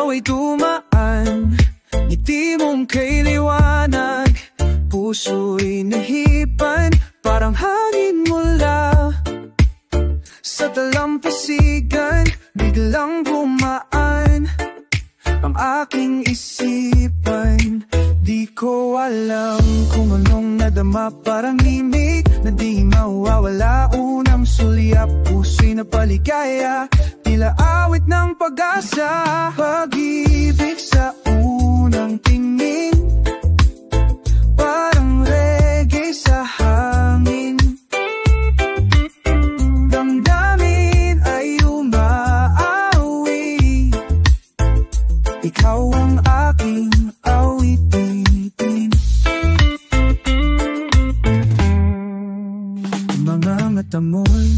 ikaw ay dumaan, ngiti mong kay liwanag, puso'y nahipan, parang hangin mula sa dalampasigan. Biglang bumaan ang aking isipan, di ko alam kung anong nadama, parang imig na di mawawala. Unang sulyap, puso'y napaligaya, tila awit ng pag-asa. Pag-ibig sa unang tingin, parang reggae sa hangin. Damdamin ay umaawi, ikaw ang aking awitin. Mga mata mo'y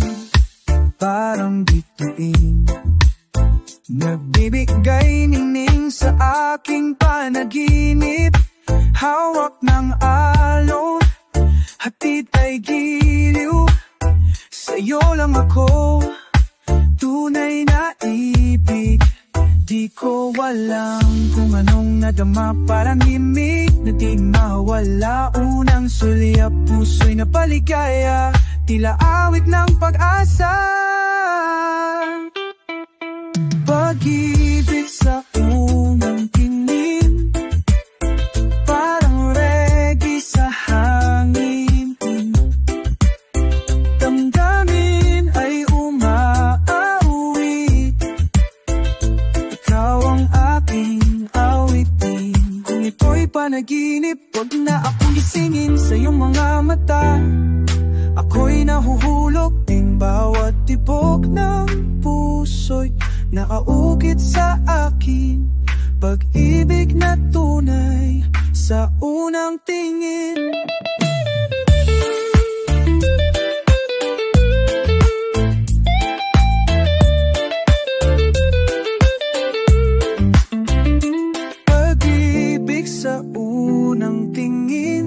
parang bituin, nagbibigay ningning sa aking panaginip. Hawak ng alon, hatid ay giliw, sa'yo lang ako tunay na ibig. Di ko alam kung anong nadama, parang himig na di mawala. Unang sulyap, puso'y napaligaya, tila awit ng pag-asa. Pag-ibig sa unang tingin, parang reggae sa hangin. Damdamin ay umaawi, ikaw ang aking awitin. Kung ito'y panaginip, wag na akong gisingin sa iyong mga mata. Ako'y nahuhulog din bawat tibok ng puso'y nakaukit sa akin. Pag-ibig na tunay sa unang tingin. Pag-ibig sa unang tingin,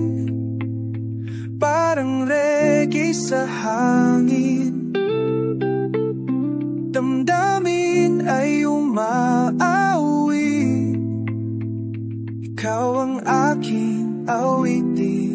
parang reggae sa hangin. Damdamin ay umaawi, ikaw ang aking awitin.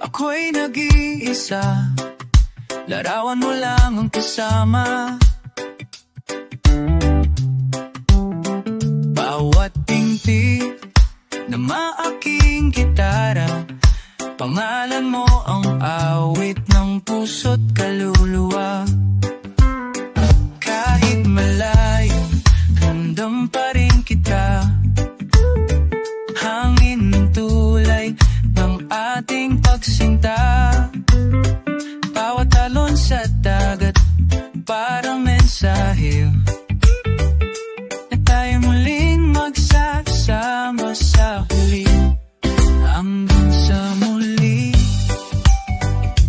Ako'y nag-iisa, larawan mo lang ang kasama. Bawat tingting na maaking gitara, pangalan mo ang awit ng puso't kaluluwa. Kahit malayo, ramdam pa rin kita, hangin ng tulay ng ating pagsinta. Bawat alon sa dagat, parang mensahe na tayo muling magsasama sa huli. Hanggang sa muli,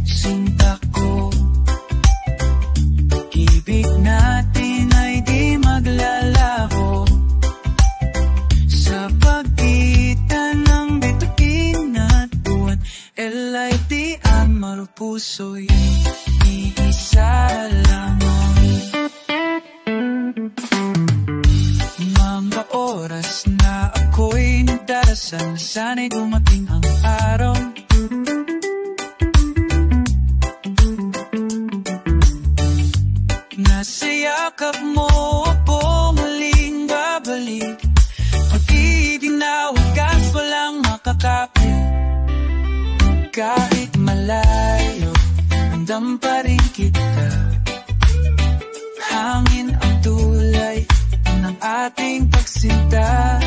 sinta ko, pag-ibig natin ay di maglalaho. Sa pagitan ng bituin at buwan, LIT ang marupuso'y iisa lamang. Mga oras na ako'y nagdarasal, sana'y dumating ang araw nasa yakap mo ako muling babalik. Pag-ibig na wagas walang makakapit, kahit malayo, ramdam pa rin kita. Hangin ang tulay ng ating pagsinta.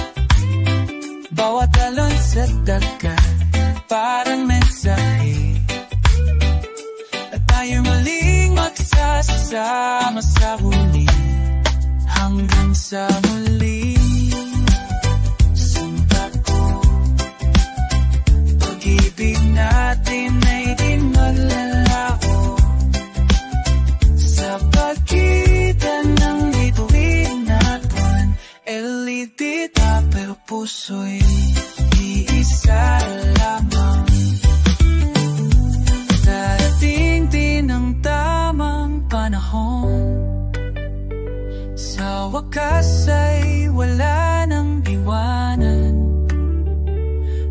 Bawat alon sa dagat, parang mensahe at tayo muling magsasama sa huli. hanggang sa muli. Sinta ko, pag-ibig natin ay di maglalaho sa pagitan ng bituin at buwan. LED pero puso'y iisa lamang. Darating din ang tamang panahon, sa wakas ay wala nang iwanan.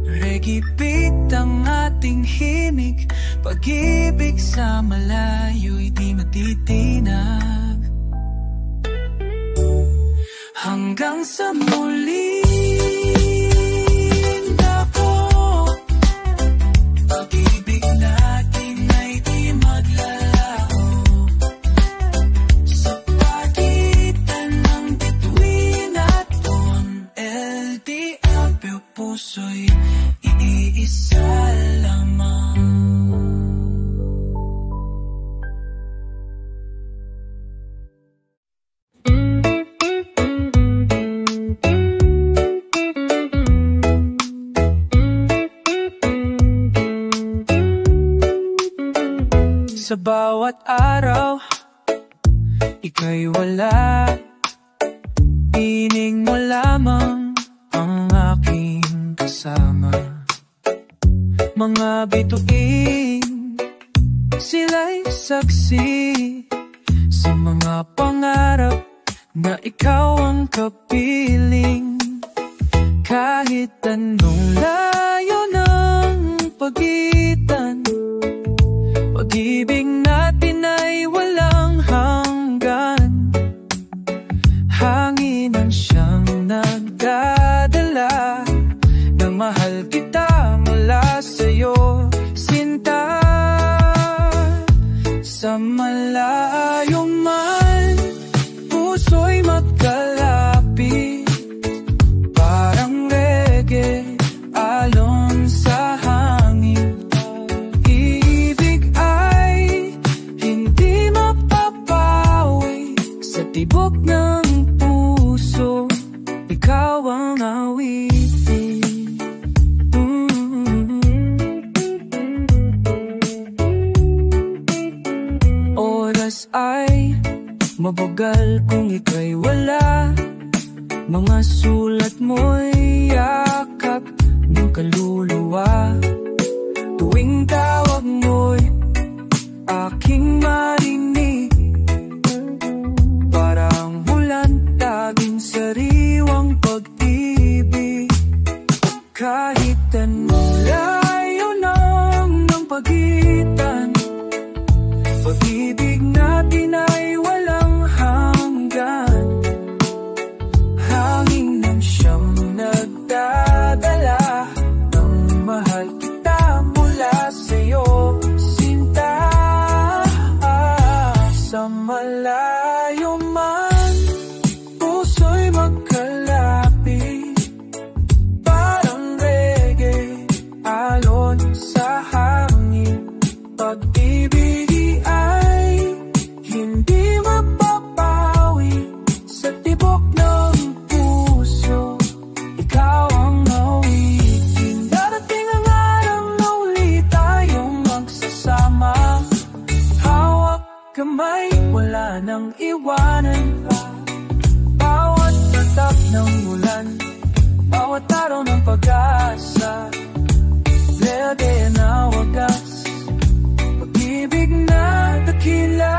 Reggae beat ang ating himig, pag-ibig sa malayo'y di matitinag. Hanggang sa muli, nako, pag-ibig natin ay di maglalaho sa pagitan ng bituin at buwan. LDR pero puso'y iisa lamang. Sa bawat araw, ika'y wala, piling mo lamang ang aking kasama. Mga bituin, sila'y saksi sa mga pangarap na ikaw ang kapiling. Kahit anong layo ng pagitan, pag-ibig natin ay walang hanggan. Hanginan siyang nagdadala na mahal kita mula sa'yo, sinta. Sa malayo man, puso'y magkalapit, parang reggae, alon sa hangin. Tibok ng puso, ikaw ang awitin. Oras ay mabagal kung ika'y wala, mga sulat mo'y yakap ng kaluluwa. Tuwing tawag mo'y aking marinig, parang ulan, taging sariwang pag-ibig. Kahit anong layo ng pagitan, pag-ibig natin ay walang hanggan. Hangin ng siyang nagdadala ng mahal kita mula sa'yo, sinta. Sa malayo man, puso'y magkalapit, parang reggae, alon sa hangin. Pag-ibig ay hindi mapapawi sa tibok ng puso, ikaw ang awitin. Darating ang araw na uli tayong magsasama, hawak kamay, wala nang iwanan pa. Bawat tatak ng ulan, bawat araw ng pag-asa, lede na wagas, pag-ibig na dakila.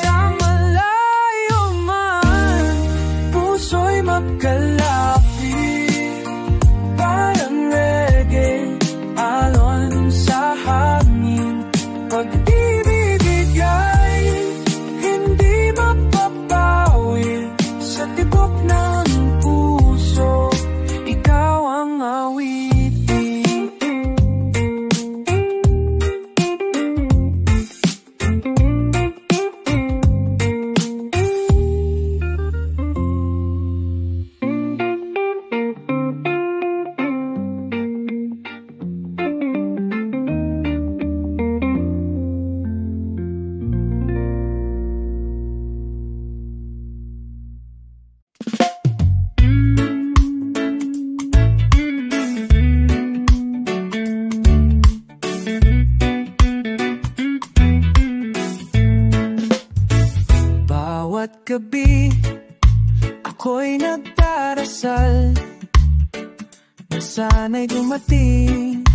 Sa malayo man, puso'y magkalapit, parang reggae, alon sa hangin. Pag-ibig ay hindi mapapawi sa tibok ng puso, ikaw ang awitin. nagdarasal na sana'y dumating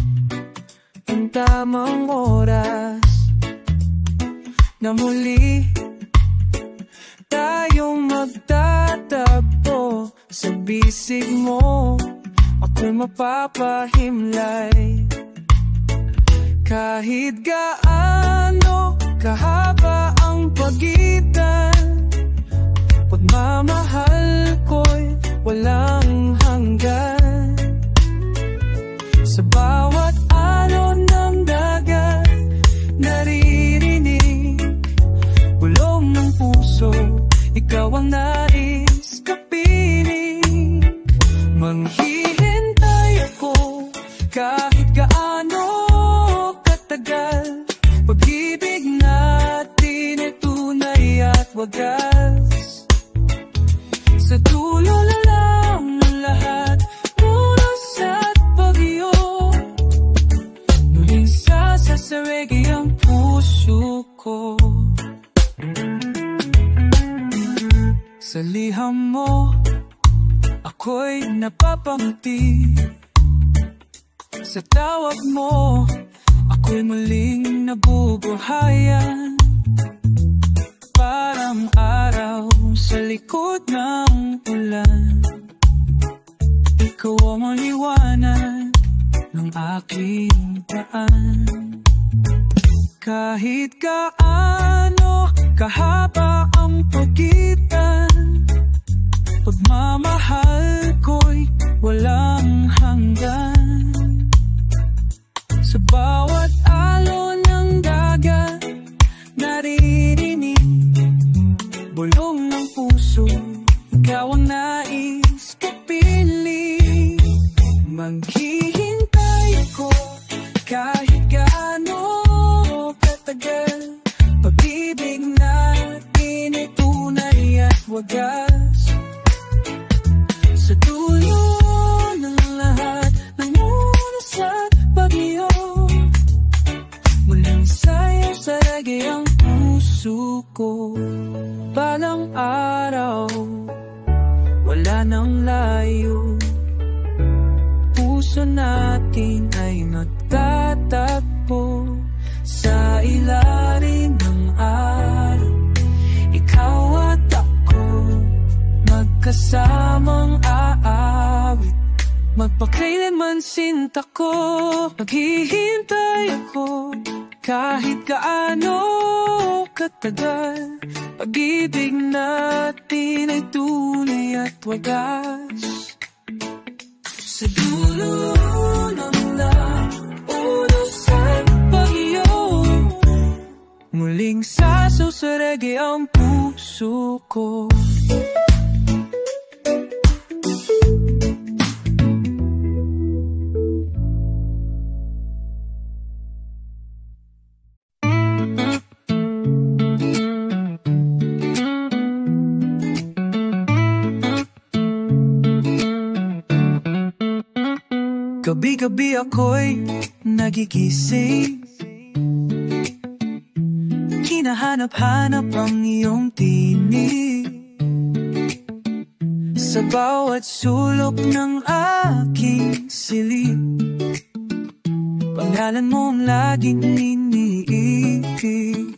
ang tamang oras na muli tayong magtatagpo. Sa bisig mo ako'y mapapahimlay. Kahit gaano kahaba ang pagitan, pagmamahal ko'y walang hanggan. Sa bawat alon ng dagat naririnig bulong ng puso, ikaw ang nais kapiling. Manghihintay ako kahit gaano katagal. Pag-ibig natin ay tunay at wagas. Sa dulo na lang ng lahat, unos at bagyo, muling sasasaregi ang puso ko. Sa liham mo ako'y napapangiti, sa tawag mo ako'y muling nabubuhayan. Parang araw sa likod ng ulan, ikaw ang liwanag ng aking daan. Kahit gaano kahaba ang pagitan, pagmamahal ko'y walang hanggan. Sa bawat alon ng dagat naririnig bulong ng puso, ikaw ang nais kapiling. Maghihintay ako kahit gaano katagal. Pag-ibig natin ay tunay at wagas. Sa dulo ng lahat ng unos at bagyo, muling sayaw-saragi ang puso ko. Balang araw, wala nang layo, puso natin ay magtatagpo. Sa ilalim ng araw, ikaw at ako magkasamang aawit. Magpakailanman sinta ko, maghihintay ako kahit gaano katagal. Pag-ibig natin ay tunay at wagas. Sa dulo ng lahat, unos at bagyo, muling sasasaregi ang puso ko. Gabi-gabi ako'y nagigising, hinahanap-hanap ang iyong tinig. Sa bawat sulok ng aking silid, pangalan mong laging iniibig.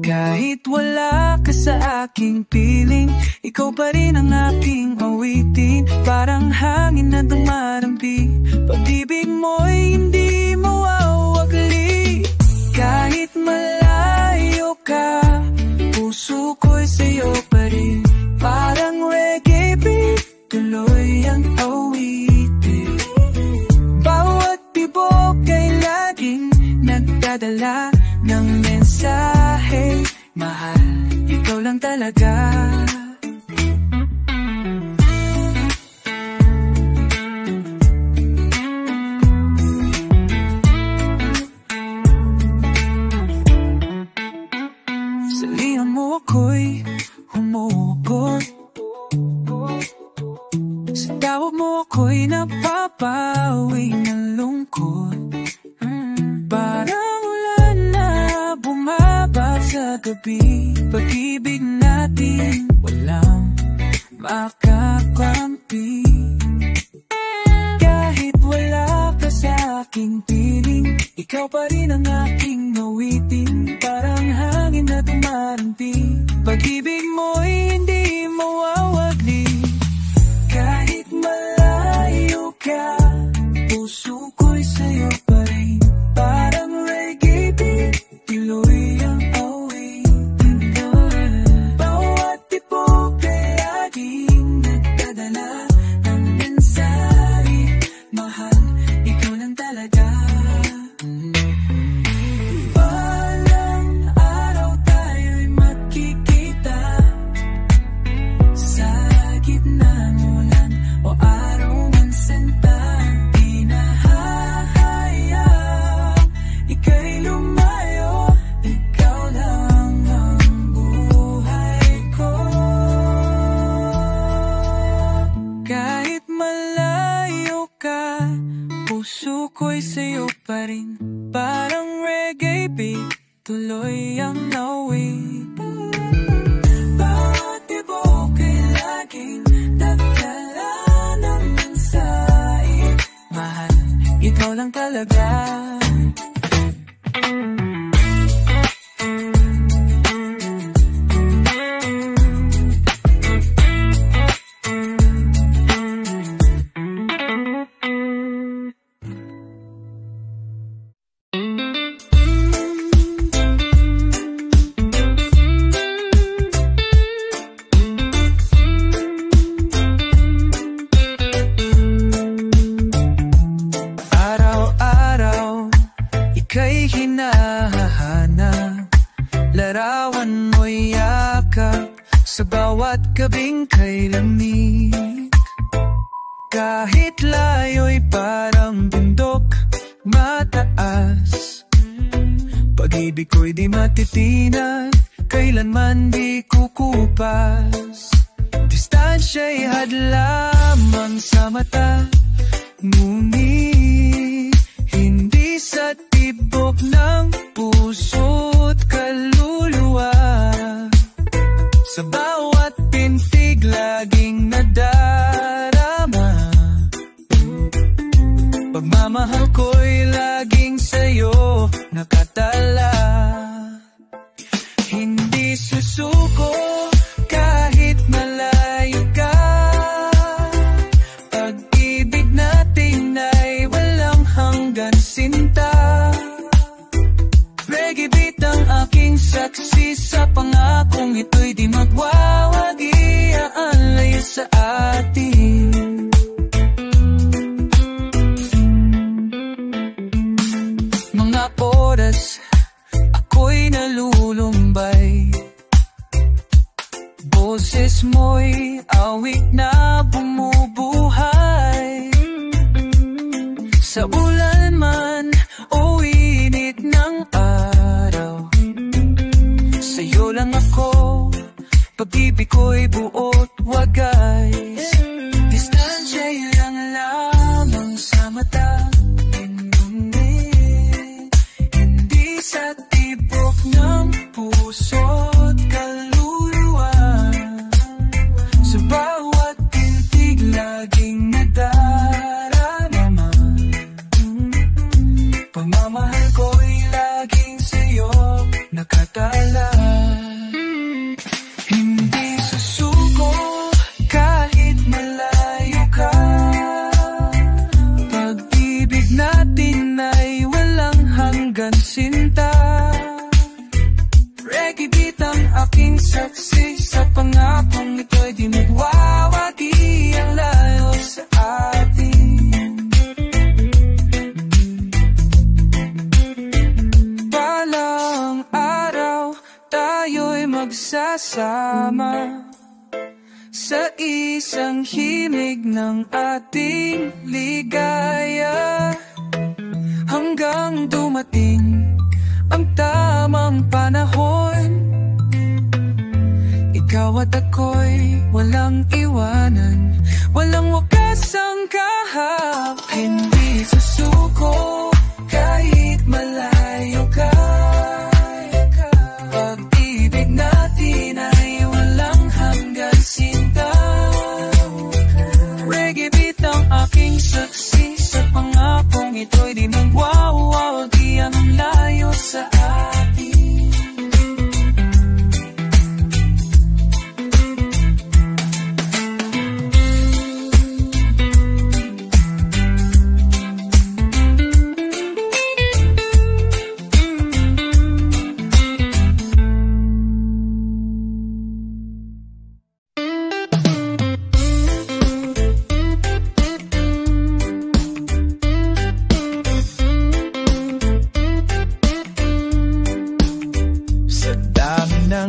Kahit wala ka sa aking piling, ikaw pa rin ang aking awitin. Parang hangin na dumarampi, pag-ibig mo'y hindi mawawagli. Kahit malayo ka, puso ko'y sa'yo pa rin. Parang reggae beat, tuloy ang awitin. Bawat bibog ay laging nagdadala ng mensahe. Mahal, ikaw lang talaga. Sa lihan mo ako'y humugot, sa tawag mo ako'y napapawi ng lungkot. Parang ulan na bumaba sa gabi, pag-ibig natin walang makakampi. Kahit wala ka sa aking piling, ikaw pa rin ang aking awitin. Parang hangin na tumaranti, pag-ibig mo'y hindi mawawagli. Kahit malayo ka, puso ko'y sa'yo pa rin. Parang reggae beat, tuloy ang awitin ko. Bawat tibok ay laging nagdadala ng mensahe. Mahal, ikaw lang talaga. Balang araw tayo'y magkikita sa gitna ng ulan o araw man senta. Di nahahayang ika'y lumayo, ikaw lang ang buhay ko. Kahit malayo ka, puso ko'y sa'yo pa rin. Parang reggae beat, tuloy ang awit. Bawat tibok ay laging nagdala ng mensahe. Mahal, ikaw lang talaga. Araw-araw, ika'y hinahanap, larawan mo'y yakap, sa bawat gabing kay lamig. Kahit layo'y parang bundok mataas, pag-ibig ko'y di matitinag, kailanman di kukupas. Distansya'y hadlamang sa mata, ngunit hindi sa tibok ng puso't kaluluwa. Sa bawat pintig laging nadarama, pagmamahal ko'y laging sa'yo nakatala. Hindi susuko kahit malayo ka, pag-ibig natin ay walang hanggan sinta. Reggae beat ang aking saksi sa pangakong ito'y di magwawagi, ang layo sa atin. Mga oras ako'y nalulumbay, boses mo'y awit na bumubuhay. Sa ulan man o init ng araw, sa'yo lang ako, pag-ibig ko'y buot wagas. Distansya'y lang lamang sa mata, hindi sa tibok ng puso't kaluluwa. Sa bawat tintig laging nadarama, pagmamahal ko'y laging sa'yo nakatala. Hindi susuko kahit malayo ka, pag-ibig natin ay walang hanggan sinta. Reggae beat ang aking saksi sa pangakong ito'y di magwawagi, ang layo sa atin. Balang araw tayo'y magsasama sa isang himig ng ating ligaya, hanggang dumating ang tamang panahon. Ikaw at ako'y walang iwanan, walang wakas ang kahap. Hindi susuko kahit malayo ka, pag-ibig natin ay walang hanggan sinta. ito'y di magwawagi ang layo sa atin.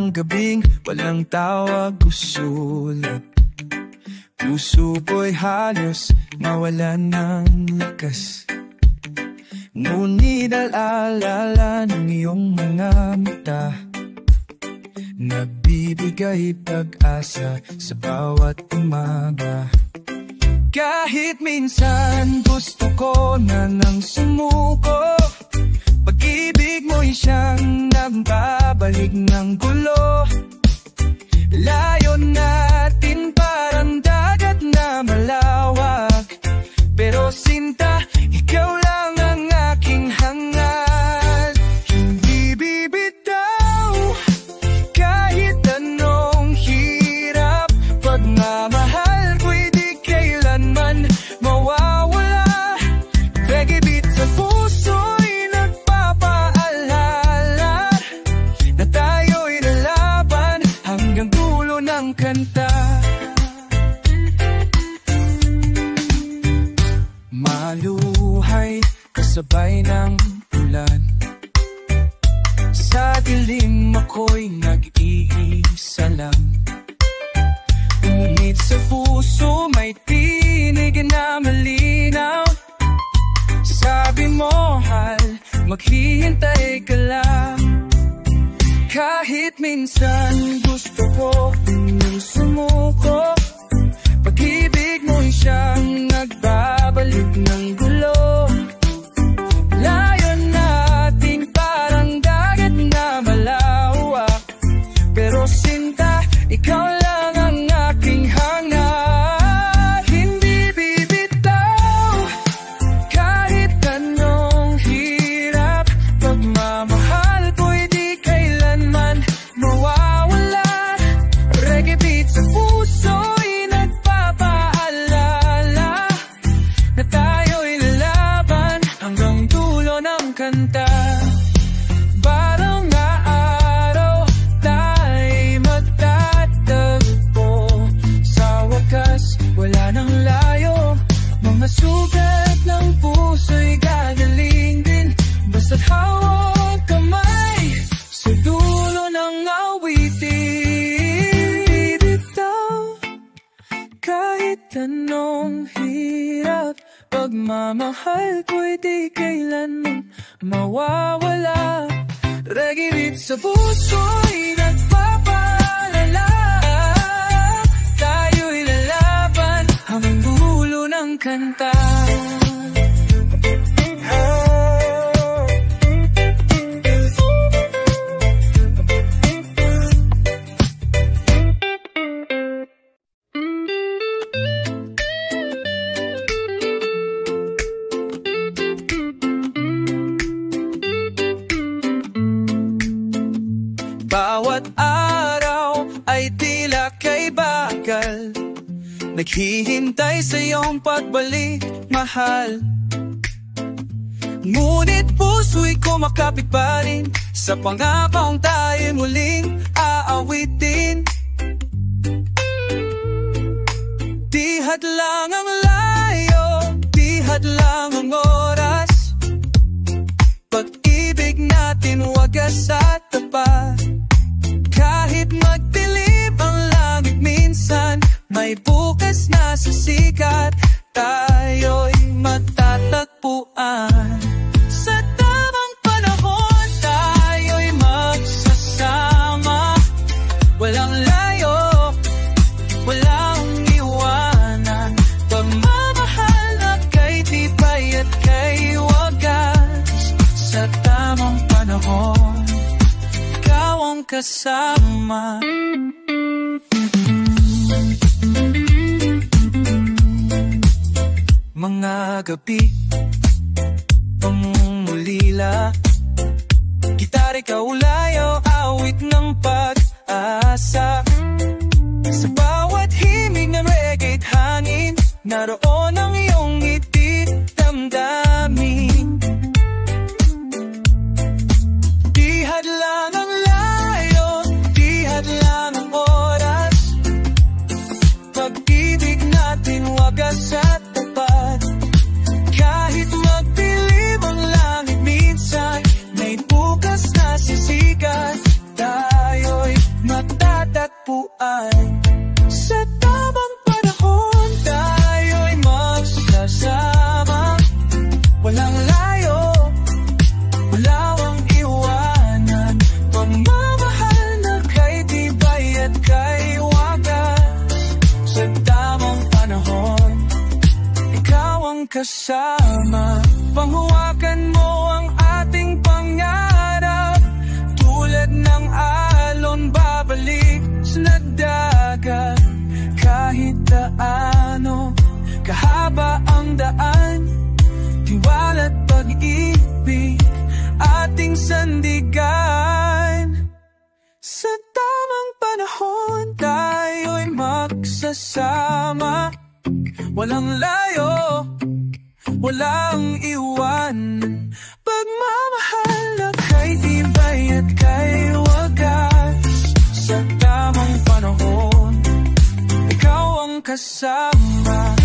Gabing walang tawag o sulat, puso ko'y halos mawalan ng lakas. Ngunit alala ng iyong mga mata, nagbibigay pag-asa sa bawat umaga. Kahit minsan gusto ko na nang sumuko, pag-ibig mo'y siyang nagbabalik ng gulo. Layo natin parang dagat na malawak, pero sinta, ikaw lang ang aking hangad. Hindi bibitaw kahit anong hirap, pagmamahal ko'y di kailanman mawawala. Reggae beat sa puso'y nagpapaalala na tayo'y lalaban hanggang dulo ng kanta. Maluhay kasabay ng ulan, sa dilim ako'y nag-iisa lang. Ngunit sa puso may tinig na malinaw. Sabi mo, mahal, maghihintay ka lang. Kahit minsan gusto ko nang sumuko, pag-ibig mo'y siyang nagbabalik ng gulo. Layo natin parang dagat na malawak, pero sinta, ikaw lang ang aking hangad. Hindi bibitaw kahit anong hirap, pagmamahal ko'y di kailanman mawawala. Reggae beat sa puso'y nagpapaalala na tayo'y lalaban hanggang dulo ng kanta. Parang nga araw tayo'y magtatagpo, sa wakas wala nang layo. Mga sugat ng puso'y gagaling din, basta't hawak kamay sa dulo ng awitin. Bitaw kahit anong hirap, pagmamahal ko'y di kailanman mawawala. Reggae beat sa puso'y nagpapaalala, tayo'y lalaban hanggang dulo ng kanta. Bawat araw ay tila kay bagal, naghihintay sa iyong pagbalik, mahal. Ngunit puso'y kumakapit pa rin sa pangakong tayo'y muling aawitin. Di hadlang ang layo, di hadlang ang oras, pag-ibig natin wagas at tapat. Kahit magdilim ang langit minsan, may bukas na sa sikat, tayo'y matatagpuan. Sa tamang panahon, tayo'y magsasama. Walang layo, walang iwanan, pagmamahal na kay tibay at kay wagas. Sa tamang panahon, ikaw ang kasama. Mga gabi pangungulila. Gitara kaulayo, awit ng pag-asa. Sa bawat himig ng reggae't hangin, naroon ang iyong ngiti't damdamin. Di hadlang ang layo, di hadlang ang oras. Pag-ibig natin wagas at tapat. Kahit magdilim ang langit minsan, may bukas na sisikat. Tayo'y matatagpuan. Sa tamang panahon, tayo'y magsasama. Walang layo, walawang iwanan. Pagmamahal na kay tibay at kay wagas. Sa tamang panahon, ikaw ang kasama. Panghawakan mo ang ating pangarap. Tulad ng alon, babalik sa dagat. Kahit gaano kahaba ang daan, tiwala't pag-ibig ating sandigan. Sa tamang panahon, tayo'y magsasama. Walang layo, walang iwanan. Pagmamahal na kay tibay at kay wagas. Sa tamang panahon, ikaw ang kasama.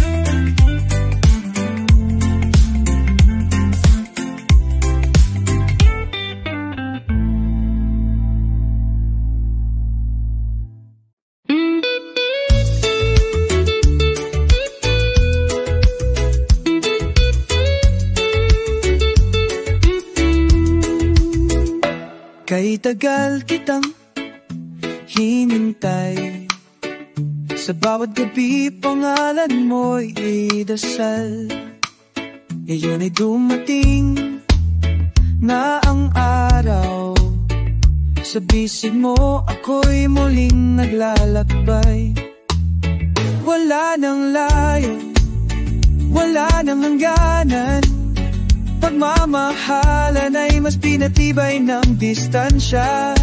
Kay tagal kitang hinintay, sa bawat gabi pangalan mo'y idasal. Ngayon ay dumating na ang araw, sa bisig mo ako'y muling naglalakbay. Wala nang layo, wala nang hangganan. Pagmamahalan ay mas pinatibay ng distansya.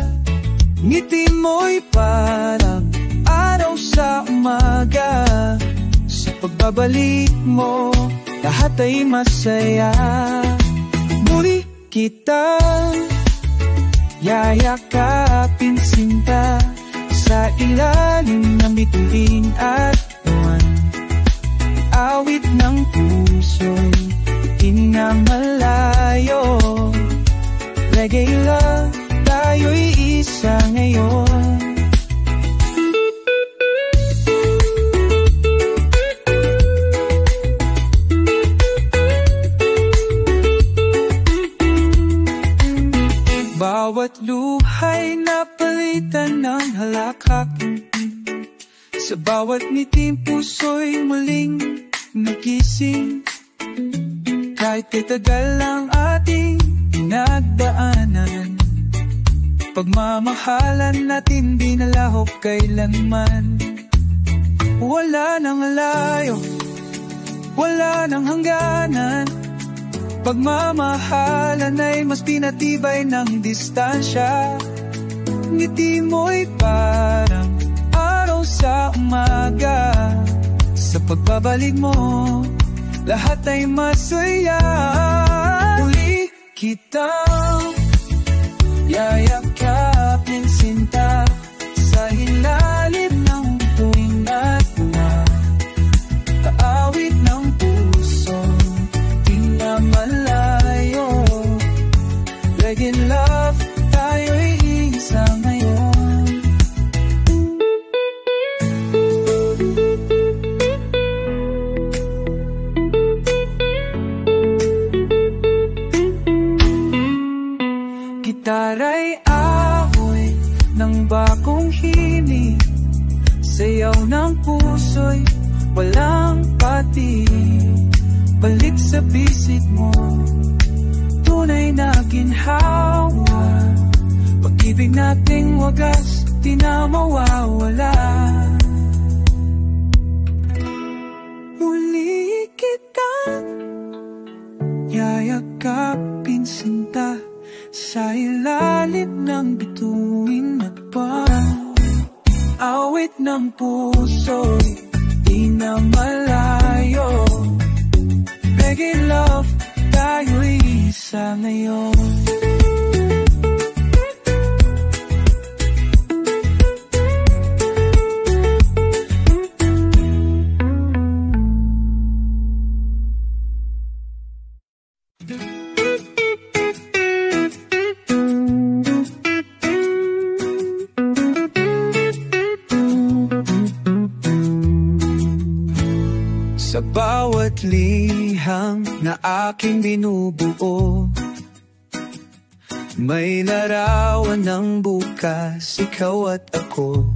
Ngiti mo'y parang araw sa umaga. Sa pagbabalik mo, lahat ay masaya. Muli kitang yayakapin sinta, sa ilalim ng bituin at buwan. Awit ng puso'y inamalayo. Reggae love, tayo'y isa ngayon. Bawat luhay napalitan ng halakhak. Sa bawat ngiting puso'y muling nagising. Kahit itagal ang ating pinagdaanan, pagmamahalan natin di nalahok kailanman. Wala nang layo, wala nang hangganan. Pagmamahalan ay mas pinatibay ng distansya. Ngiti mo'y parang araw sa umaga. Sa pagbabalik mo, lahat ay masaya. Uli kitang yayakapin sinta, sa ilalim ng tuwing at buwan. Kaawit ng puso, di na malayo. Reggae love, tayo'y isa ngayon. Gitaray amoy ng bakong hini, sayaw ng puso'y walang pati. Balik sa bisig mo, tunay na ginhawa. Pag-ibig nating wagas, di na mawawala. Muli kitang yayakap bituin at parang awit ng puso'y di na malayo. Reggae love, tayo'y isa ngayon. Sa bawat liham na aking binubuo, may larawan ng bukas, ikaw at ako.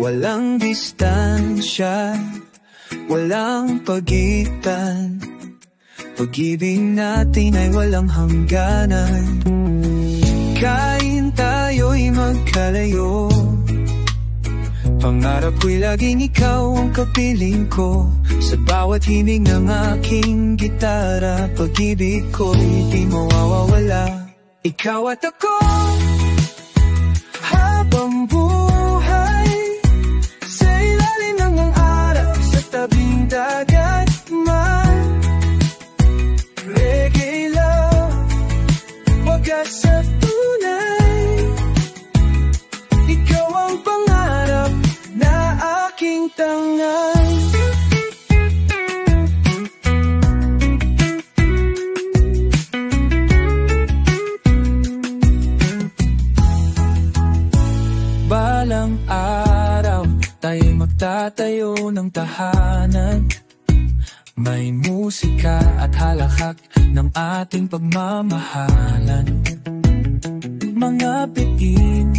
Walang distansya, walang pagitan, pag-ibig natin ay walang hangganan. Kahit tayo'y magkalayo, pangarap ko'y laging ikaw ang kapiling ko. Sa bawat himig ng aking gitara, pag-ibig ko'y di mawawala. Ikaw at ako, habang buhay, sa ilalim ng araw, sa tabing dagat man. Reggae love, wagas sa tunay. Ikaw ang pangarap na aking tangan. Balang araw, tayo'y magtatayo ng tahanan. May musika at halakhak ng ating pagmamahalan. Mga bitin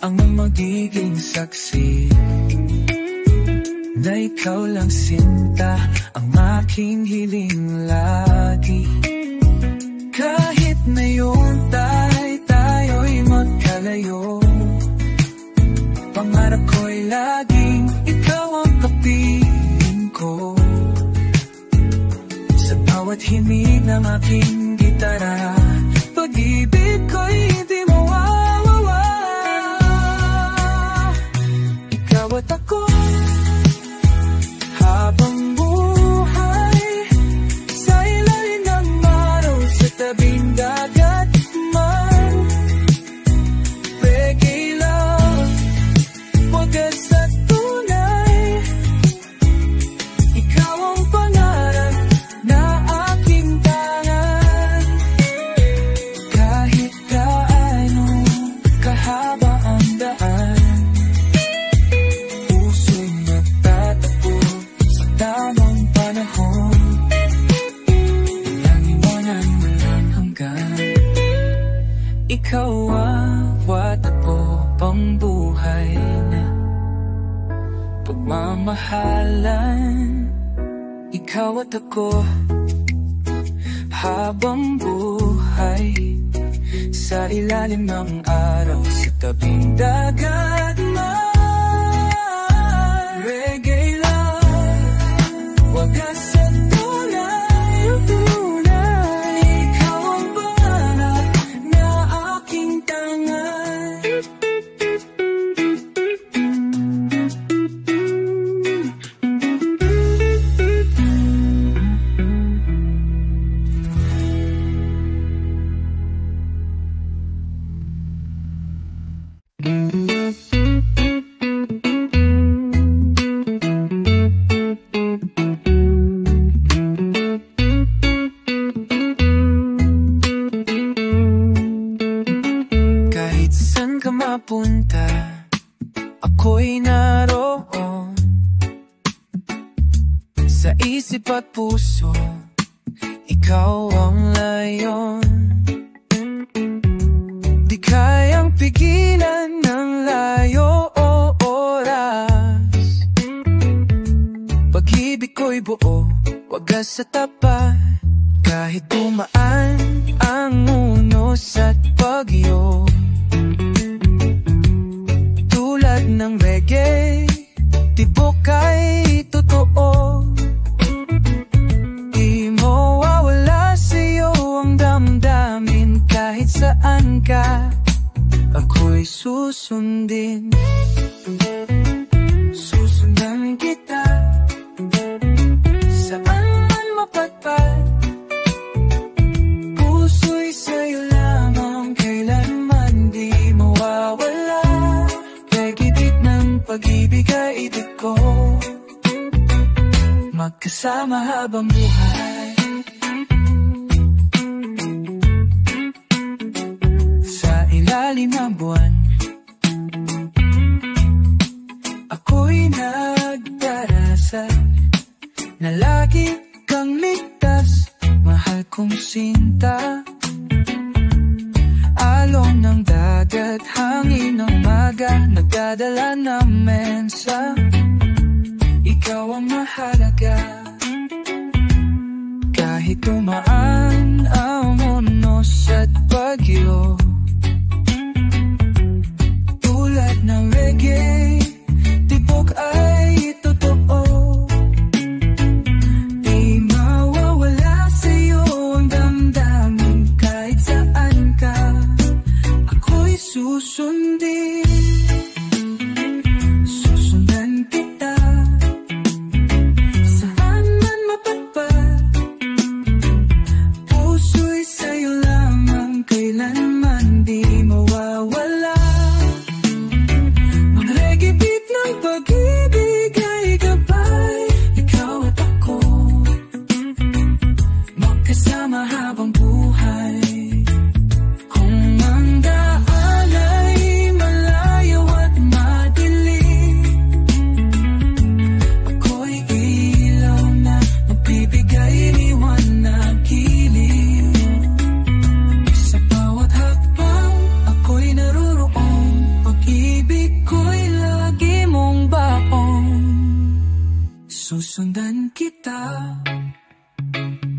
ang magiging saksi na ikaw lang sinta, ang aking hiling lagi. Kahit ngayon tayo'y magkalayo, pangarap ko'y laging ikaw ang kapiling ko. Sa bawat himig ng aking gitara, pag-ibig ko'y di mawawala. Ikaw at ako, habang buhay, sa ilalim ng araw, sa tabing dagat man. Reggae love, wagas sa tunay. Ikaw ang pangarap na aking tangan. Kahit gaano kahaba ang daan, puso'y magtatagpo sa tamang panahon. Walang iwanan, walang hanggan. Ikaw awat ako, pambuhay na pagmamahalan. Ikaw at ako, habang buhay, sa ilalim ng araw, sa tabing dagat man. Reggae love, wagas sa tunay, tunay. Ikaw ang pangarap na aking tangan. Kahit saan ka mapunta, ako'y naroon. Sa isip at puso, ikaw ang layon. Di kayang pigilan ng layo o oras. Pag-ibig ko'y buo, wagas sa tapat. Kahit dumaan ang unos at bagyo, tulad ng reggae, tibok ay totoo. Di mawawala sa'yo ang damdamin kahit saan ka. magkasama habang buhay. Sa ilalim ng buwan, ako'y nagdarasal na lagi kang ligtas, mahal kong sinta. Alon ng dagat, hangin ng maga, nagdadala ng mensa. Ikaw ang mahalaga. Kahit tumaan ang unos at bagyo, tulad ng reggae, tibok ay totoo. Di mawawala sa'yo ang damdamin kahit saan ka. Ako'y susundin, susundan kita. Saan man mapadpad, puso'y sa'yo lamang, kailanman di mawawala. Ang reggae beat ng pag-ibig ay gabay. Ikaw at ako, magkasama habang buhay. Kung ang daan ay malayo at madilim, ako'y ilaw na magbibigay liwanag, giliw. Sa bawat hakbang, ako'y naruroon, pag-ibig ko'y lagi mong baon. Susundan kita,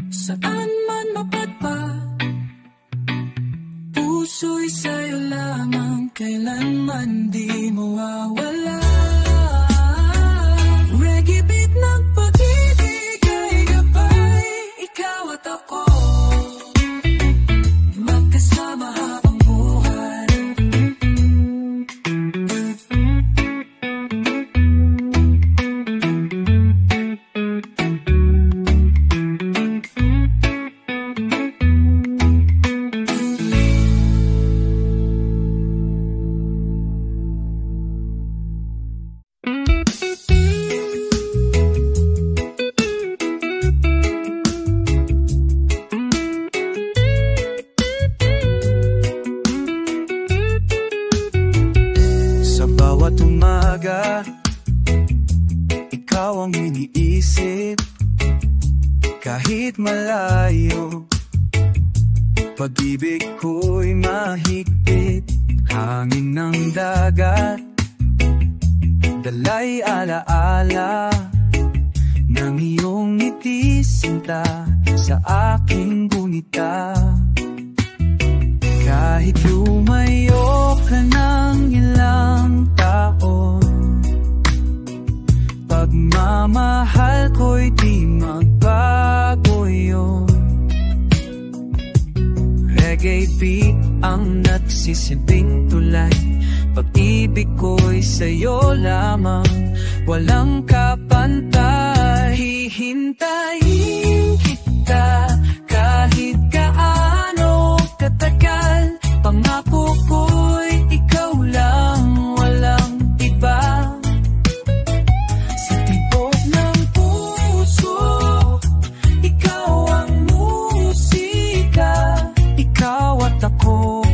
saan man mapadpad, puso'y sa'yo lamang, kailanman di mawawala. Reggae beat ng pag-ibig ay gabay. Ikaw at ako, magkasama habang buhay. Sa bawat umaga, ikaw ang iniisip. Kahit malayo, pag-ibig ko'y mahigpit. Hangin ng dagat, dalay alaala ng iyong ngiti, sinta sa aking gunita. Kahit lumayo ka ng ilang taon, pagmamahal ko'y di magbago yun. Reggae beat ang nagsisilbing tulay, pag-ibig ko'y sa'yo lamang, walang kapantay. Hihintayin kita kahit gaano katagal, pangako ko'y ikaw lang, walang iba. Sa tibok ng puso, ikaw ang musika. Ikaw at ako,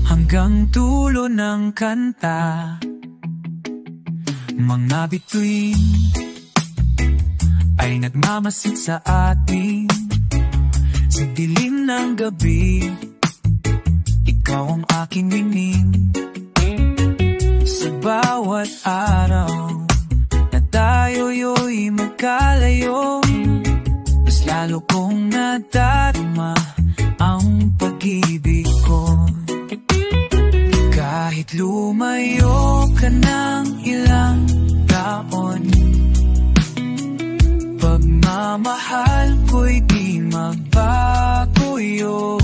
hanggang dulo ng kanta. Mga bituin ay nagmamasid sa atin. Sa dilim ng gabi, ikaw ang aking wining. Sa bawat araw na tayo'y magkalayo, mas lalo kong nadarama ang pag-ibig ko. Kahit lumayo ka ng ilang taon, pagmamahal ko'y di magbago yun.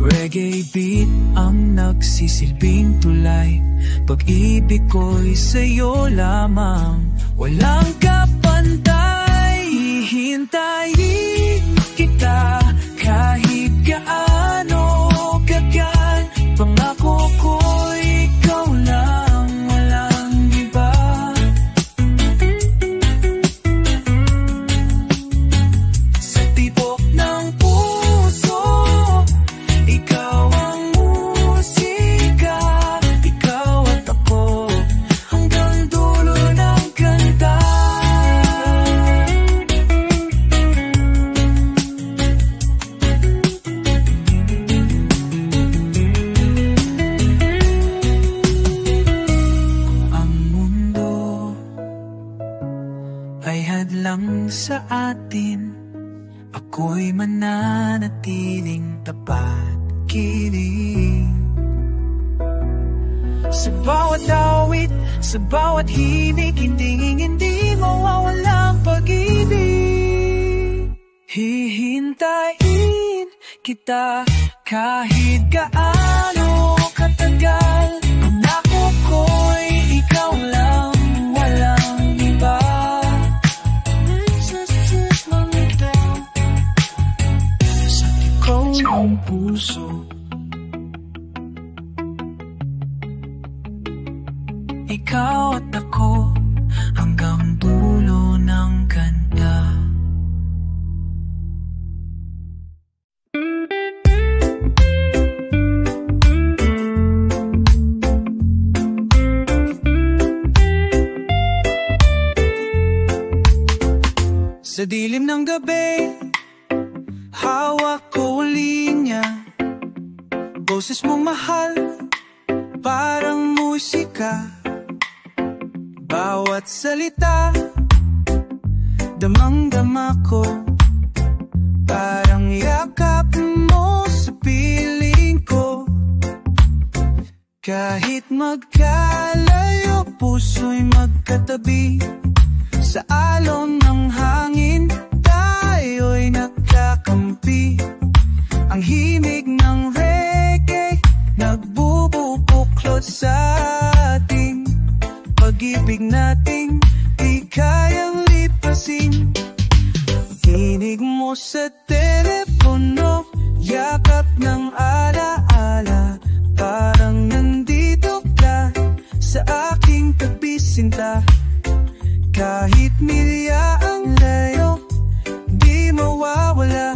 Reggae beat ang nagsisilbing tulay, pag-ibig ko'y sa'yo lamang, walang kapantay. Hihintayin kita kahit gaano kagal, pangako ko'y ikaw lang, walang iba. lang sa atin, ako'y mananatiling tapat kiling. Sa bawat awit, sa bawat himig, hindi mawawalang pag-ibig. Hihintayin kita kahit gaano katagal. Pangako ko'y ikaw lang, walang iba. Sa ikaw ang puso, ikaw at ako hanggang dulo ng ganda. Sa dilim ng gabi, hawak ko ang linya. Boses mong mahal, parang musika. Bawat salita, damang-dama ko. Parang yakap mo sa piling ko. Kahit magkalayo, puso'y magkatabi. Sa alon ng hangin, tayo'y nagkakampi. Ang himig ng reggae, nagbububuklod sa ating pag-ibig nating di kayang lipasin. Tinig mo sa telepono, yakap ng alaala. Parang nandito ka sa aking tabi, sinta. Kahit milya ang layo, di mawawala.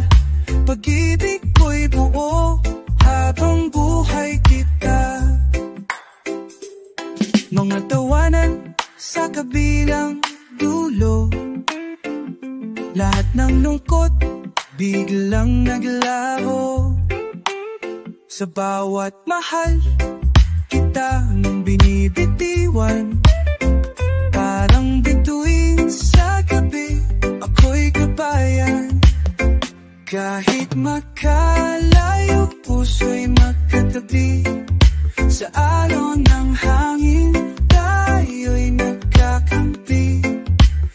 Pag-ibig ko'y buo habang buhay kita. Mga tawanan sa kabilang dulo, lahat ng lungkot biglang naglaho. Sa bawat mahal kita nang binibitiwan, parang bituin sa gabi, ako'y kabayan. Kahit makalayo, puso'y magkatabi. Sa alon ng hangin, tayo'y nagkakampi.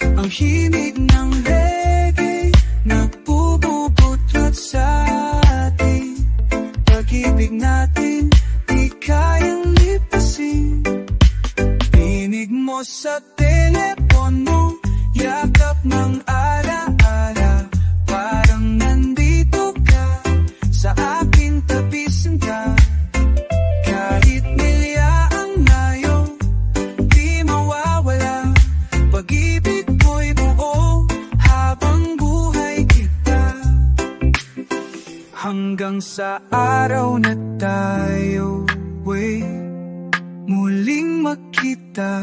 Ang himig ng reggae, nagbububutlod sa atin. Pag-ibig natin, di kayang lipasin. Tinig mo sa telepono, yakap ng alaala. Parang nandito ka sa aking tabi, sinta. Kahit milya ang layo, di mawawala. Pag-ibig ko'y buo habang buhay kita. Hanggang sa araw na tayo'y muling magkita.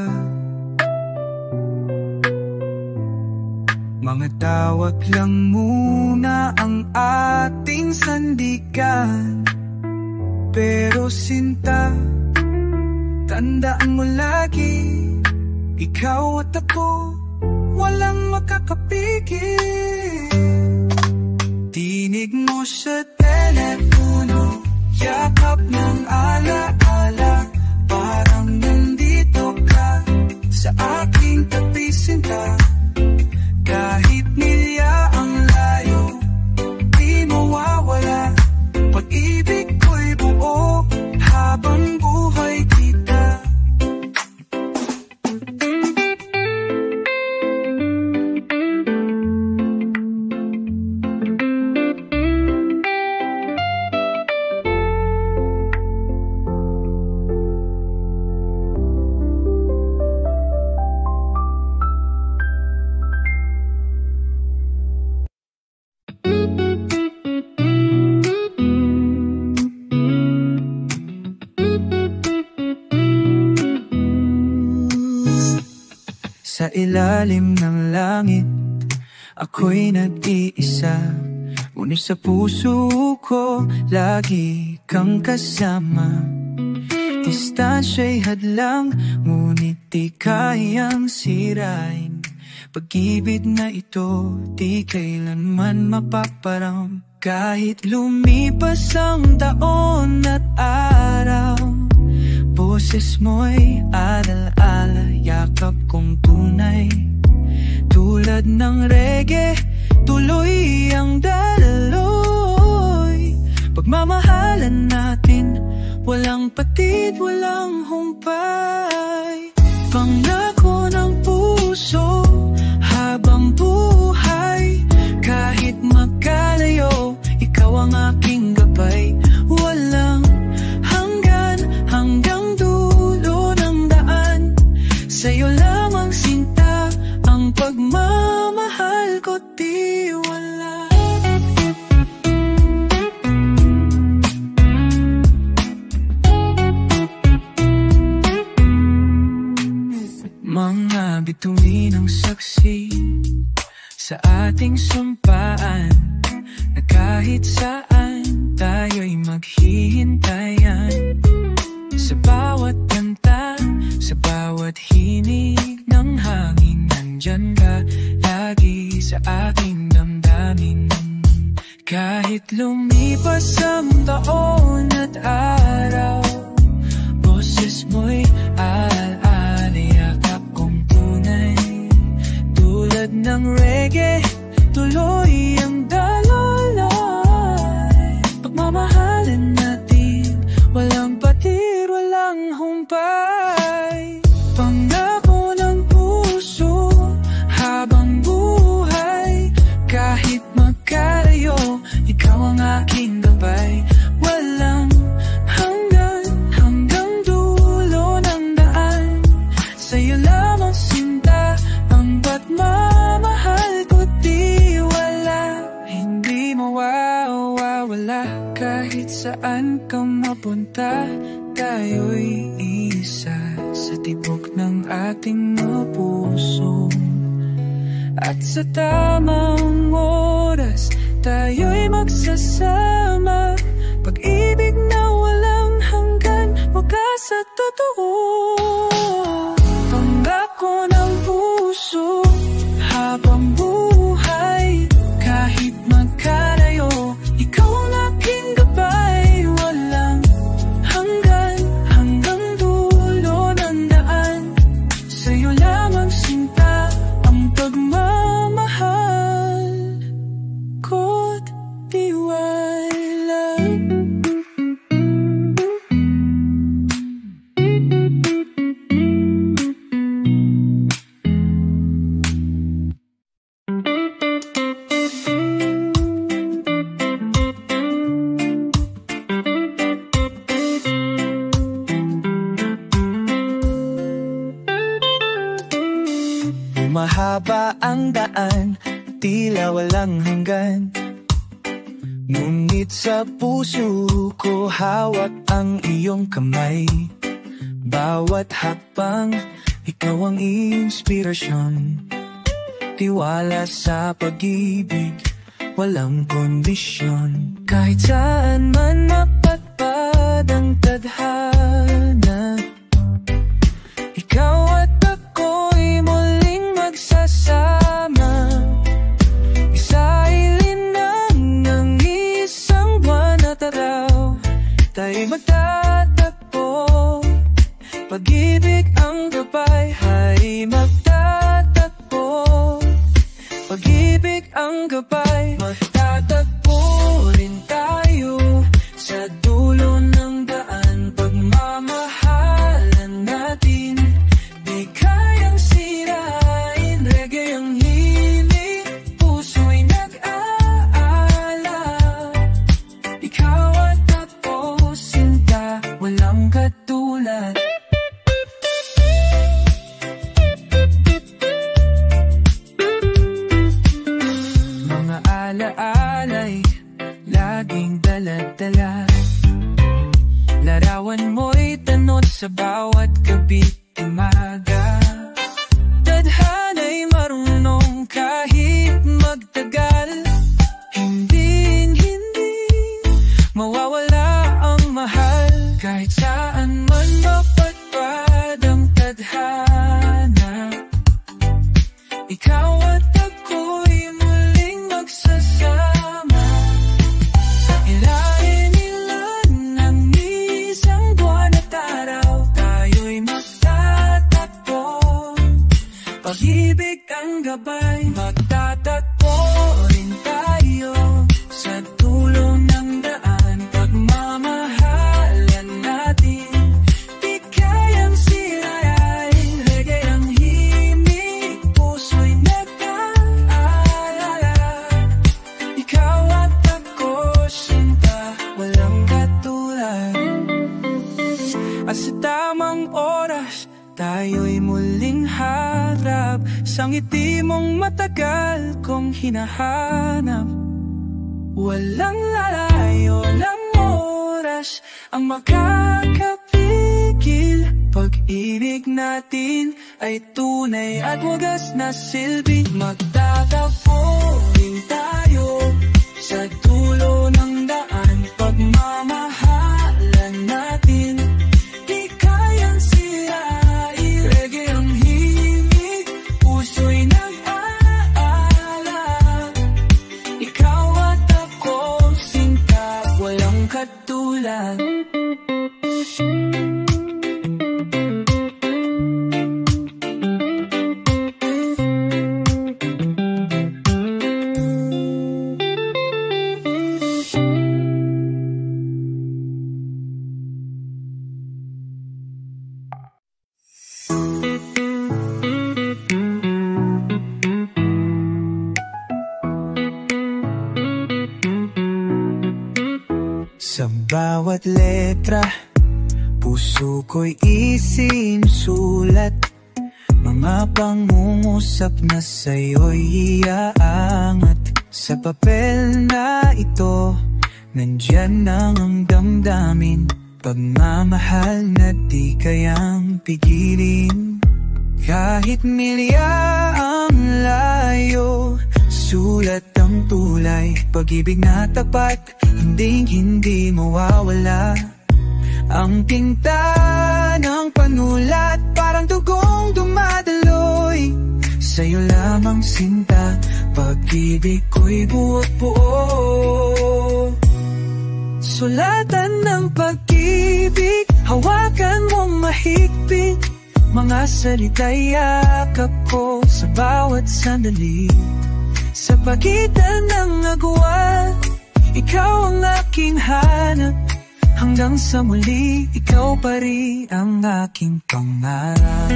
Mga tawag lang muna ang ating sandigan. Pero sinta, tandaan mo lagi, ikaw at ako, walang makakapigil. Tinig mo sa telepono, yakap ng alaala. Parang nandito ka sa aking tabi, sinta. Kahit milya ang layo, di mawawala. Pag-ibig ko'y buo habang buhay kita. Sa ilalim ng langit, ako'y nag-iisa. Ngunit sa puso ko, lagi kang kasama. Distansya'y hadlang, ngunit di kayang sirain. Pag-ibig na ito di kailanman mapaparam. Kahit lumipas ang taon at araw, boses mo'y alala, yakap kong tunay. Tulad ng reggae, tuloy ang daloy. Pagmamahalan natin, walang patid, walang humpay. Pangako ng puso habang buhay. Kahit magkalayo, ikaw ang aking gabay. Walang hanggan, hanggang dulo ng daan. Sa'yo lamang sinta, ang pagmamahal ko di wala. Mga bituin ang saksi sa ating sumpaan, na kahit saan tayo'y maghihintayan. Sa bawat kanta, sa bawat hinig ng hangin, nandyan ka lagi sa aking damdamin. Kahit lumipas ang taon at araw, boses mo'y yakap kong tunay. Tulad ng reggae, tuloy ang dalolay. Pagmamahalan natin, walang patir, walang humpay. Pangako ng puso habang buhay. Kahit magkalayo, ikaw ang aking gabay. Walang hanggan, hanggang dulo ng daan. Sa'yo lamang sinta, ang pagmamahal ko di wala. Hindi mawawala kahit saan ka mapunta. Tayo'y isa sa tibok ng ating mga puso. At sa tamang oras, tayo'y magsasama. Pag-ibig na walang hanggan, wagas at totoo. Pangako ng puso habang buhay. Kahit magkalayo, ikaw ang aking gabay. Walang hanggan, hanggang dulo ng daan. Sa'yo lamang sinta, ang pagmamahal ko't tiwala. Mahaba ang daan, tila walang hanggan. Ngunit sa puso ko hawak ang iyong kamay. Bawat hakbang, ikaw ang inspirasyon. Tiwala sa pag-ibig, walang kondisyon. Kahit saan man mapatpad ang tadhana, ikaw at ako'y muling magsasama. Isailinan ng isang buwan at araw, tayo'y magtatagpo. Pag-ibig ang gabay ay magtatagpo. Pag-ibig ang gabay, magtatagpo rin tayo sa dulo ng daan. Pagmamahalan natin, di kayang sirain. Reggae ang hilig, puso'y nag-aala. Ikaw at ako, sinta, walang katulad. Mga alaala ikaw at ako'y muling magsasama. Ilainilan ng isang buwan at araw, tayo'y magtatakbo. Pag-ibig ang gabay, magtatakbo rin tayo sa dulo ng daan. Pagmamahalan natin, di kayang sirain. Reggae ang himig, puso'y nag-aalala. Ikaw at ako, sinta, walang katulad. At sa tamang oras, tayo'y muling harap sa ngiti mong matagal kong hinahanap. Walang lalayo ng oras ang makakapigil. Pag-ibig natin ay tunay at wagas na silbi. Magtatagpo rin tayo sa dulo ng daan. Pagmamahalan natin, di kayang sirain. Reggae ang himig, puso'y nag-aalala. Ikaw at ako, sinta, walang katulad. Sa bawat letra, puso ko'y isinusulat. Mga pangungusap na sa'yo'y iaangat. Sa papel na ito, nandyan ang damdamin. Pagmamahal na di kayang pigilin. Kahit milya ang layo, sulat ang tulay. Pag-ibig na tapat, hindi mawawala. Ang tinta ng panulat, parang dugong dumadaloy. Sa'yo lamang sinta, pag-ibig ko'y buo-buo. Sulatan ng pag-ibig, hawakan mong mahigpit. Mga salita'y yakap ko sa bawat sandali. Sa pagitan ng agwan, ikaw ang aking hanap. Hanggang sa muli, ikaw pa rin ang aking pangarap.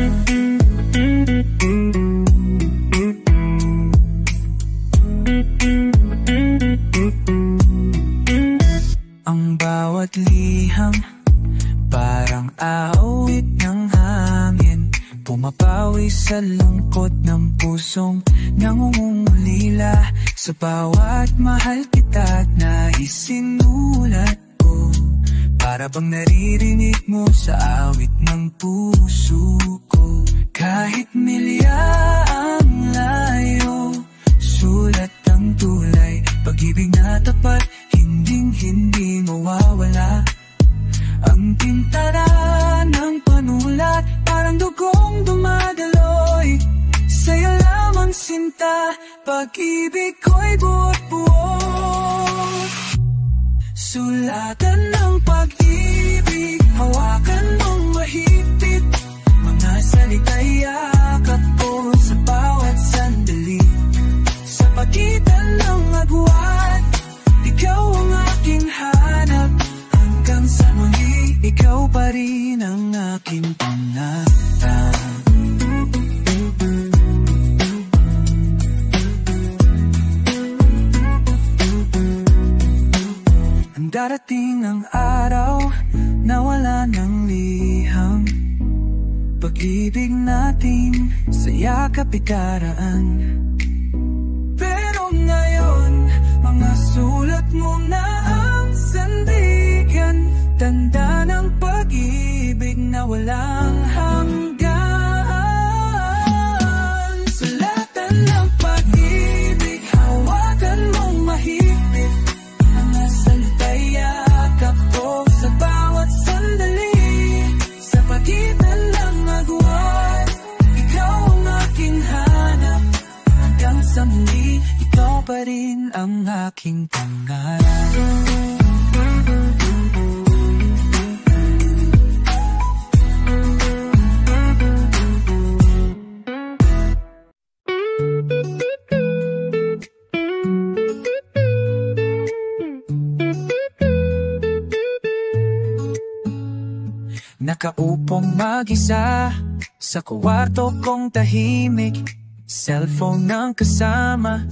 Ang bawat liham, parang awit ng hangin. Pumapawi sa lungkot ng pusong nangungulila. Sa bawat mahal kita't naisinulat ko, para bang naririnig mo sa awit ng puso ko. Kahit milya ang layo, sulat ang tulay. Pag-ibig na tapat, hindi mawawala. Ang tinta na ng panulat, parang dugong dumadaloy. Sa'yo lamang sinta, pag-ibig ko'y buot-buo. Sulatan ng pag-ibig, hawakan mong mahigpit. Mga salita'y yakap ko sa bawat sandali. Sa pagitan ng agwan, ikaw ang aking hanap. Hanggang sa muli, ikaw pa rin ang aking pangarap. Darating ang araw na wala ng liham. Pag-ibig natin sa yakap ikaraan. Pero ngayon, mga sulat mo na ang sandigan. Tanda ng pag-ibig na walang hanggan. Sulatan ng pag-ibig, hawakan mong mahigpit. Mga salita'y yakap ko sa bawat sandali. Sa pagitan ng agwan, ikaw ang aking hanap. yan ang aking pangarap. Nakaupong mag-isa sa kwarto kong tahimik, cellphone ng kasama,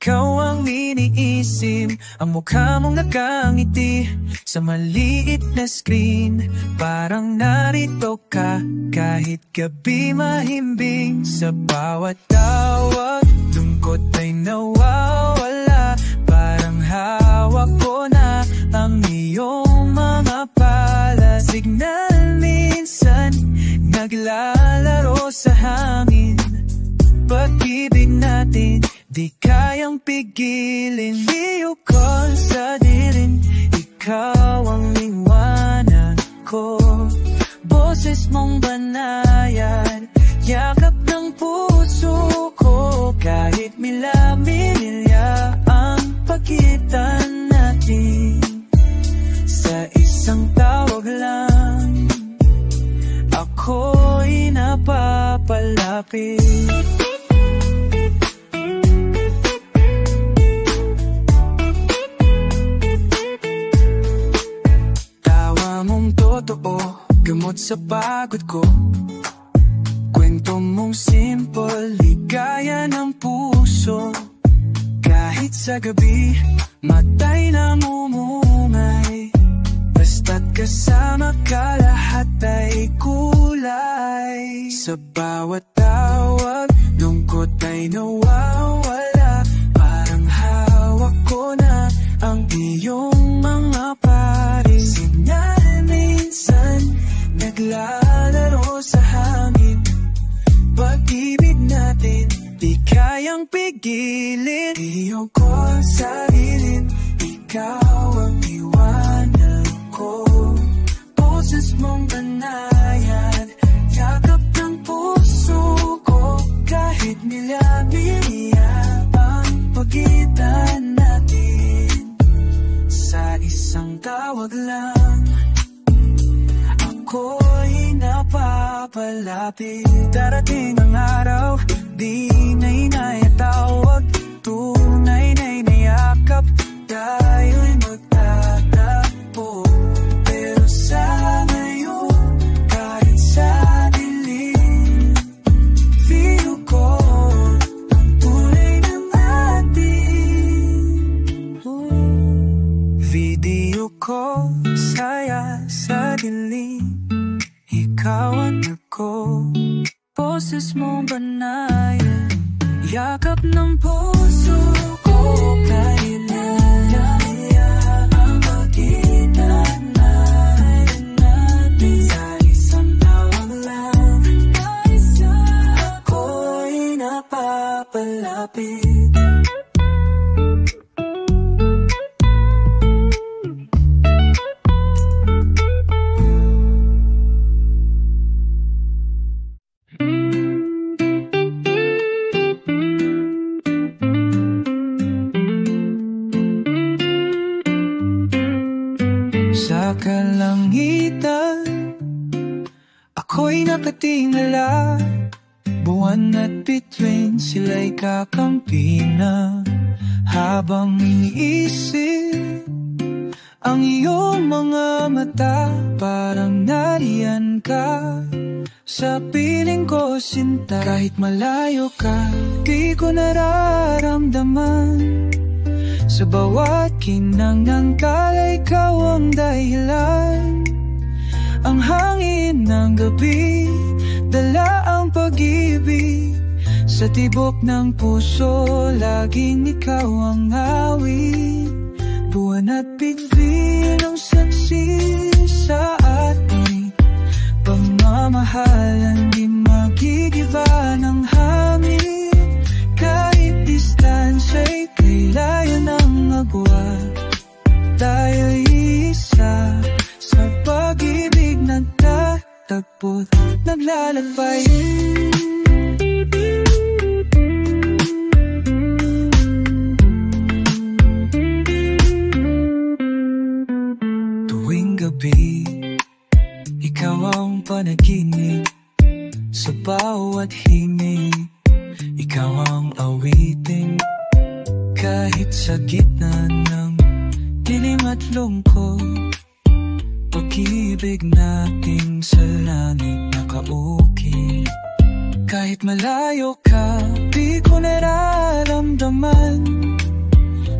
ikaw ang iniisip. Ang mukha mong nakangiti sa maliit na screen, parang narito ka kahit gabi mahimbing. Sa bawat tawag, lungkot ay nawawala, parang hawak ko na ang iyong mga pala. Signal minsan naglalaro sa hangin, pag-ibig natin di kayang pigilin. Video call sa dilim, ikaw ang liwanag ko, boses mong banayad, yakap ng puso ko. Kahit mila-milya ang pagitan natin, sa isang tawag lang ako'y napapalapit. Tawa mong totoo, gamot sa pagod ko, kwento mong simple, ligaya ng puso. Kahit sa gabi, matay namumungay, basta't kasama ka, lahat ay kulay. Sa bawat tawag, lungkot ay nawawala, parang hawak ko na ang iyong mga pari. Signal minsan naglalaro sa hangin, pag-ibig natin di kayang pigilin. Iyo ko sa dilim, ikaw ang liwanag ko, boses mong banayad, yakap ng puso ko. Kahit milya-milya ang pagitan natin, sa isang tawag lang ako'y napapalapit. Darating ang araw, di na inayatawag, tunay na inayakap, tayo'y magtatagpo. Pero sa ngayon, kahit sa dilim, feel ko ang tunay ng atin. Video ko, saya sa dilim, ikaw ang ako, boses mo banayad, yakap ng puso ko. Kahit milya-milya ang pagitan natin, sa isang tawag lang ako'y napapalapit. Sa kalangitan, ako'y nakatingala, buwan at bituin sila'y kakampi na. Habang iniisip ang iyong mga mata, parang nariyan ka sa piling ko, sinta. Kahit malayo ka, di ko nararamdaman, sa bawat kinang ng kalay, ikaw ang dahilan. Ang hangin ng gabi, dala ang pag-ibig, sa tibok ng puso, laging ikaw ang awit. Buwan at bituin ang saksi sa ating pagmamahalan, di magigiba ng hangin. Kahit distansya'y kailayan ng agwat, tayo'y isa sa pag-ibig nagtatagpo't naglalakbay. ikaw ang awitin. Kahit sa gitna ng dilim at lungkot, pag-ibig natin sa langit nakaukit. Kahit malayo ka, di ko nararamdaman.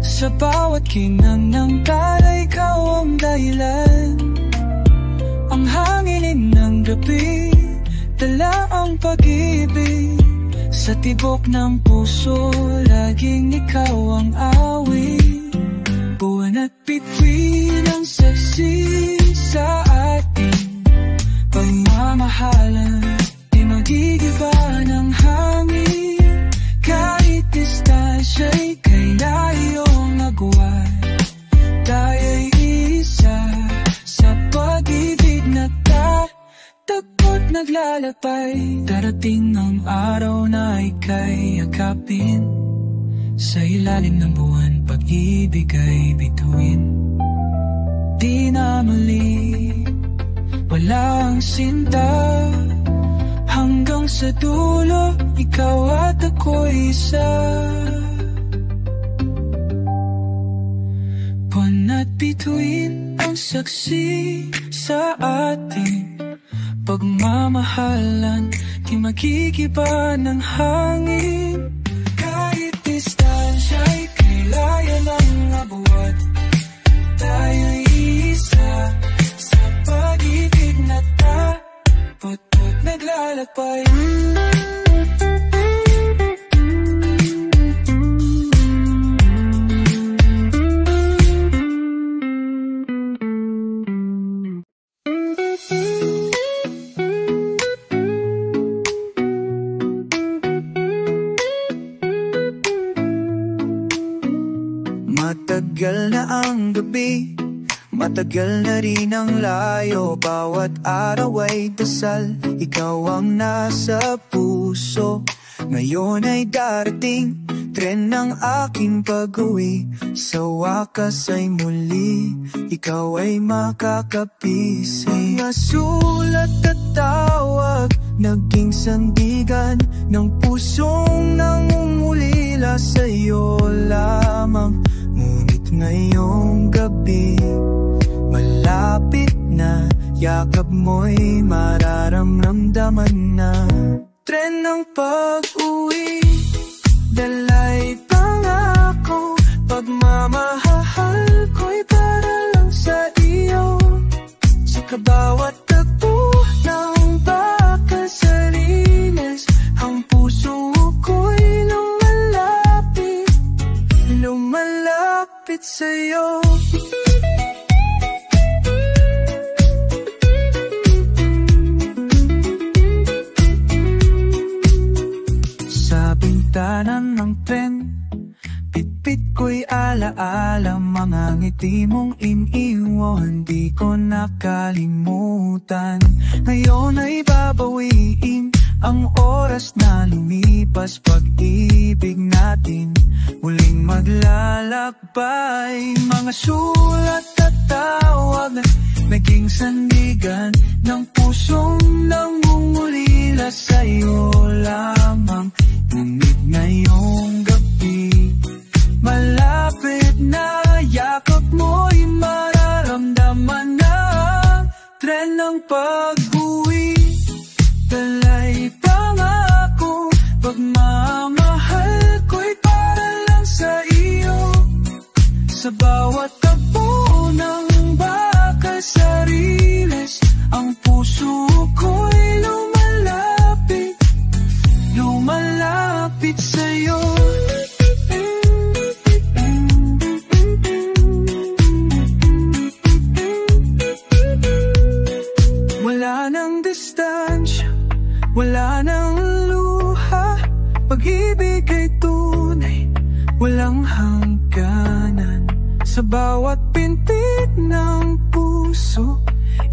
Sa bawat kinang ng tala, ikaw ang dahilan. Ang hanginin ng gabi, dala ang pag-ibig. Sa tibok ng puso, laging ikaw ang awit. Buwan at bituin ang saksi sa ating pagmamahalan. Di magigiba ng hangin, kahit distansya'y kailayong agwat. Tayo'y isa sa pag-ibig na takot naglalakbay. Darating ang araw na ika'y yakapin. Sa ilalim ng buwan, pag-ibig ay bituin. Di na muli, walang sinta. Hanggang sa dulo, ikaw at ako'y isa. Buwan at bituin ang saksi sa ating pagmamahalan. Di magigiba ng hangin, kahit distansya'y kailaya ng abuhat. Tayo'y isa sa pag-ibig na takot naglalakbay. Matagal na ang gabi, matagal na rin ang layo. Bawat araw ay dasal, ikaw ang nasa puso. Ngayon ay darating, tren ng aking pag-uwi. Sa wakas ay muli, ikaw ay makakapising. Mga sulat at tawag, naging sandigan ng pusong nangungulila sa'yo lamang. Ngunit ngayong gabi, malapit na, yakap mo'y mararamdaman na. Tren ng pag-uwi, dala'y pangako. Pagmamahal ko'y para lang sa iyo. Sa kabawat tagpo ng bakasariles, ang puso ko'y lumalapit sa'yo. Sa bintana ng tren, pitpit ko'y alaala. Mga ngiti mong iniwan, di ko nakalimutan. Ngayon ay babawiin ang oras na lumipas. Pag-ibig natin muling maglalakbay. Mga sulat at tawag, naging sandigan ng pusong nangungulila sa'yo lamang. Ngunit ngayong gabi, malapit na, yakap mo'y mararamdaman na. Tren ng pag-uwi, dala'y pangako. Pagmamahal ko'y para lang sa iyo. Sa bawat tagpo ng bakasariles, ang puso ko'y lumalapit sa'yo. Wala nang distansya, wala nang luha. Pag-ibig ay tunay, walang hangganan. Sa bawat pintig ng puso,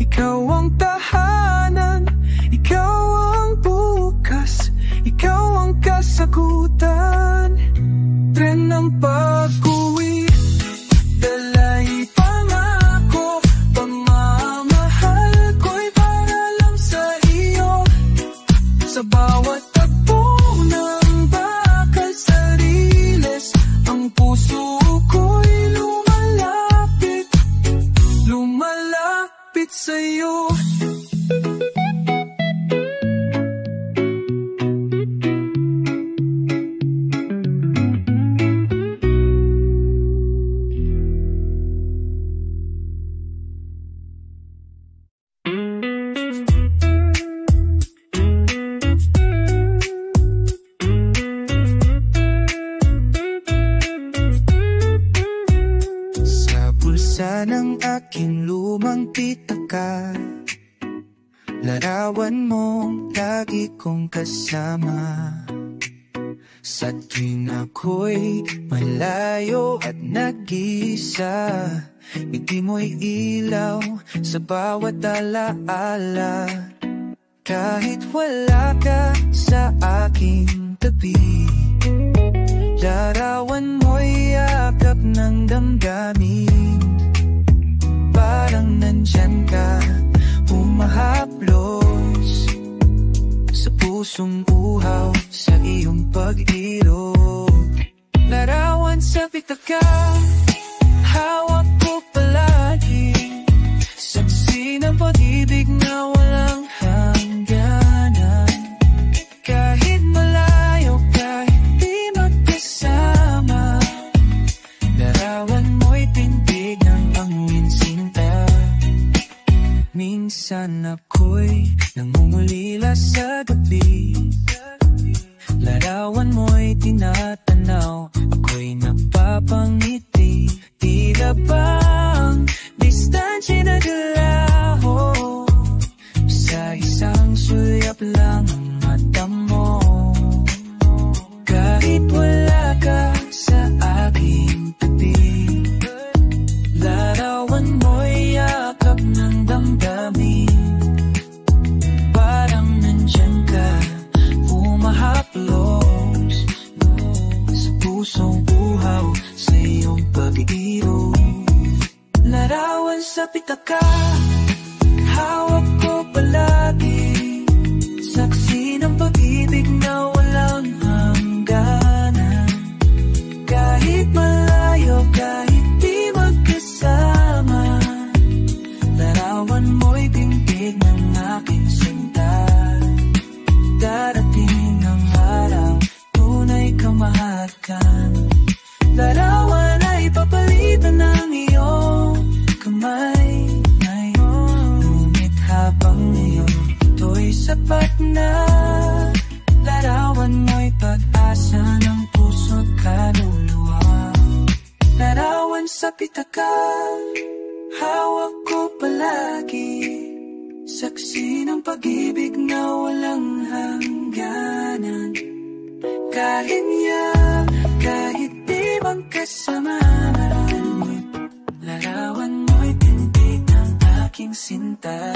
ikaw ang tahanan. Ikaw ang bukas, ikaw ang kasagutan. Tren ng pag-uwi, dala'y pangako. Pagmamahal ko'y para lang sa iyo. Sa bawat tagpo ng Ganda ng aking lumang pitaka, larawan mong lagi kong kasama. Sa tuwing ako'y malayo at nag-isa, ngiti mo'y ilaw sa bawat alaala. Kahit wala ka sa aking tabi, larawan mo'y yakap ng damdamin. Parang nandyan ka, humahaplos sa pusong uhaw sa iyong pag-irog. Larawan sa pitaka, hawak ko palagi, saksi ng pag-ibig na walang hangganan. Kahit malayo, kahit di magkasama, larawan mo'y tindig ng angin sinta. Minsan ako'y nangungulila sa gabi, larawan mo'y tinatanaw, ako'y napapangiti. Tila bang distansya na galaho, sa isang sulyap lang ang mata mo. Kahit wala ka sa aking tabi, larawan mo'y yakap ng damdamin. Parang nandyan ka, humahaplos sa pusong uhaw sa iyong pag-iirog. Larawan sa pitaka, hawak ko palagi, saksi ng pag-ibig na walang hangganan. Kahit malayo, kahit di magkasama, larawan mo'y tindig ng aking sinta. Darating ang araw, tunay kang mahalagan. Larawan ay papalitan ng iyong kamay ngayon. Ngunit habang ngayon ito'y sapat na, larawan mo'y pag-asa ng puso't kaluluwa. Larawan sa pitaka, hawak ko palagi, saksi ng pag-ibig na walang hangganan. Kahit kahit di magkasama, larawan mo'y tindig ng aking sinta.